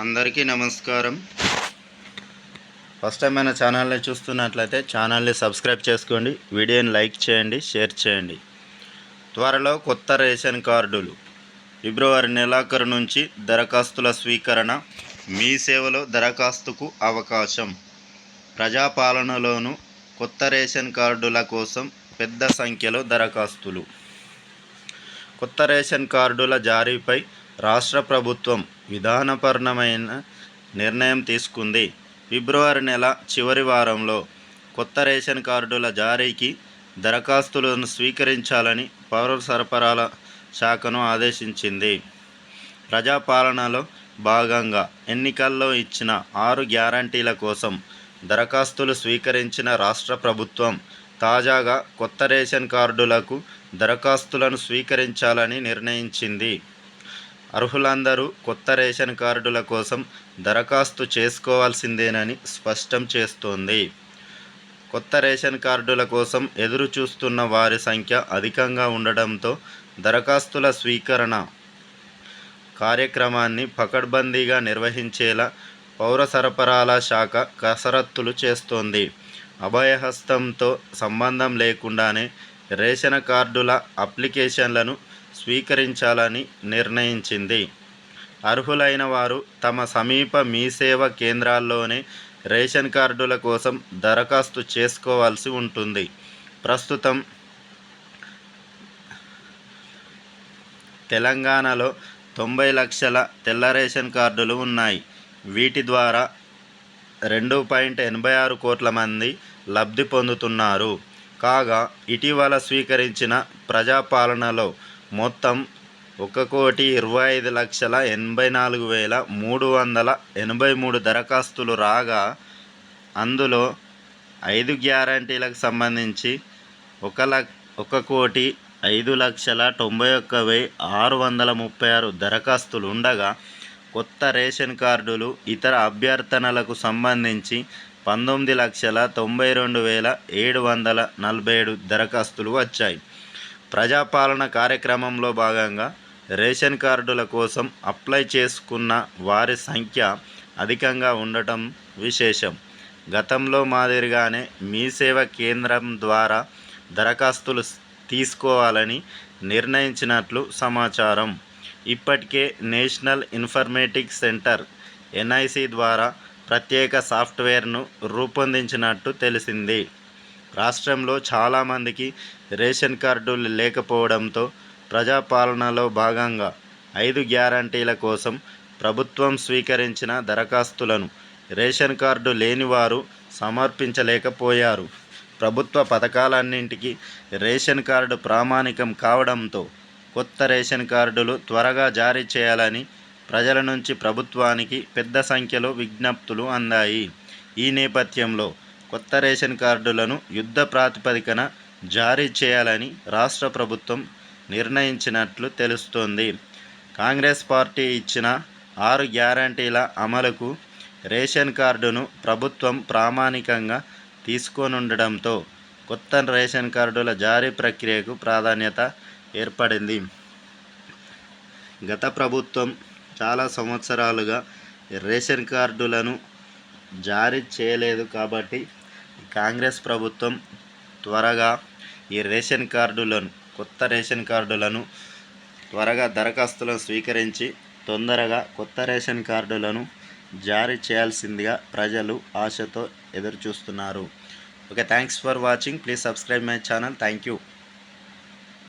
అందరికీ నమస్కారం. First time మన ఛానల్ని చూస్తున్నట్లయితే ఛానల్ని సబ్స్క్రైబ్ చేసుకోండి, వీడియోని లైక్ చేయండి, షేర్ చేయండి. త్వరలో కొత్త రేషన్ కార్డులు. ఫిబ్రవరి నెలాఖరు నుంచి దరఖాస్తుల స్వీకరణ. మీ సేవలో దరఖాస్తుకు అవకాశం. ప్రజాపాలనలోను కొత్త రేషన్ కార్డుల కోసం పెద్ద సంఖ్యలో దరఖాస్తులు. కొత్త రేషన్ కార్డుల జారీపై రాష్ట్ర ప్రభుత్వం విధానపరమైన నిర్ణయం తీసుకుంది. ఫిబ్రవరి నెల చివరి వారంలో కొత్త రేషన్ కార్డుల జారీకి దరఖాస్తులను స్వీకరించాలని పౌర సరఫరాల శాఖను ఆదేశించింది. ప్రజాపాలనలో భాగంగా ఎన్నికల్లో ఇచ్చిన 6 గ్యారంటీల కోసం దరఖాస్తులు స్వీకరించిన రాష్ట్ర ప్రభుత్వం తాజాగా కొత్త రేషన్ కార్డులకు దరఖాస్తులను స్వీకరించాలని నిర్ణయించింది. అర్హులందరూ కొత్త రేషన్ కార్డుల కోసం దరఖాస్తు చేసుకోవాల్సిందేనని స్పష్టం చేస్తోంది. కొత్త రేషన్ కార్డుల కోసం ఎదురు చూస్తున్న వారి సంఖ్య అధికంగా ఉండడంతో దరఖాస్తుల స్వీకరణ కార్యక్రమాన్ని పకడ్బందీగా నిర్వహించేలా పౌర సరఫరాల శాఖ కసరత్తులు చేస్తోంది. అభయహస్తంతో సంబంధం లేకుండానే రేషన్ కార్డుల అప్లికేషన్లను స్వీకరించాలని నిర్ణయించింది. అర్హులైన వారు తమ సమీప మీ సేవ కేంద్రాల్లోనే రేషన్ కార్డుల కోసం దరఖాస్తు చేసుకోవాల్సి ఉంటుంది. ప్రస్తుతం తెలంగాణలో 90 లక్షల తెల్ల రేషన్ కార్డులు ఉన్నాయి. వీటి ద్వారా 2.86 కోట్ల మంది లబ్ధి పొందుతున్నారు. కాగా ఇటీవల స్వీకరించిన ప్రజాపాలనలో మొత్తం 1,25,84,383 దరఖాస్తులు రాగా అందులో 5 గ్యారంటీలకు సంబంధించి 1,05,91,636 దరఖాస్తులు ఉండగా కొత్త రేషన్ కార్డులు ఇతర అభ్యర్థనలకు సంబంధించి 19,92,747 దరఖాస్తులు వచ్చాయి. ప్రజాపాలన కార్యక్రమంలో భాగంగా రేషన్ కార్డుల కోసం అప్లై చేసుకున్న వారి సంఖ్య అధికంగా ఉండటం విశేషం. గతంలో మాదిరిగానే మీ సేవ కేంద్రం ద్వారా దరఖాస్తులు తీసుకోవాలని నిర్ణయించినట్లు సమాచారం. ఇప్పటికే నేషనల్ ఇన్ఫర్మేటిక్స్ సెంటర్ NIC ద్వారా ప్రత్యేక సాఫ్ట్వేర్ను రూపొందించినట్టు తెలిసింది. రాష్ట్రంలో చాలామందికి రేషన్ కార్డులు లేకపోవడంతో ప్రజాపాలనలో భాగంగా 5 గ్యారంటీల కోసం ప్రభుత్వం స్వీకరించిన దరఖాస్తులను రేషన్ కార్డు లేని వారు సమర్పించలేకపోయారు. ప్రభుత్వ పథకాలన్నింటికీ రేషన్ కార్డు ప్రామాణికం కావడంతో కొత్త రేషన్ కార్డులు త్వరగా జారీ చేయాలని ప్రజల నుంచి ప్రభుత్వానికి పెద్ద సంఖ్యలో విజ్ఞప్తులు అందాయి. ఈ నేపథ్యంలో కొత్త రేషన్ కార్డులను యుద్ధ ప్రాతిపదికన జారీ చేయాలని రాష్ట్ర ప్రభుత్వం నిర్ణయించినట్లు తెలుస్తోంది. కాంగ్రెస్ పార్టీ ఇచ్చిన 6 గ్యారంటీల అమలుకు రేషన్ కార్డును ప్రభుత్వం ప్రామాణికంగా తీసుకోనుండడంతో కొత్త రేషన్ కార్డుల జారీ ప్రక్రియకు ప్రాధాన్యత ఏర్పడింది. గత ప్రభుత్వం చాలా సంవత్సరాలుగా రేషన్ కార్డులను జారీ చేయలేదు కాబట్టి కాంగ్రెస్ ప్రభుత్వం త్వరగా ఈ రేషన్ కార్డులను కొత్త రేషన్ కార్డులను త్వరగా దరఖాస్తులను స్వీకరించి తొందరగా కొత్త రేషన్ కార్డులను జారీ చేయాల్సిందిగా ప్రజలు ఆశతో ఎదురు చూస్తున్నారు. Okay, thanks for watching. Please subscribe my channel. Thank you.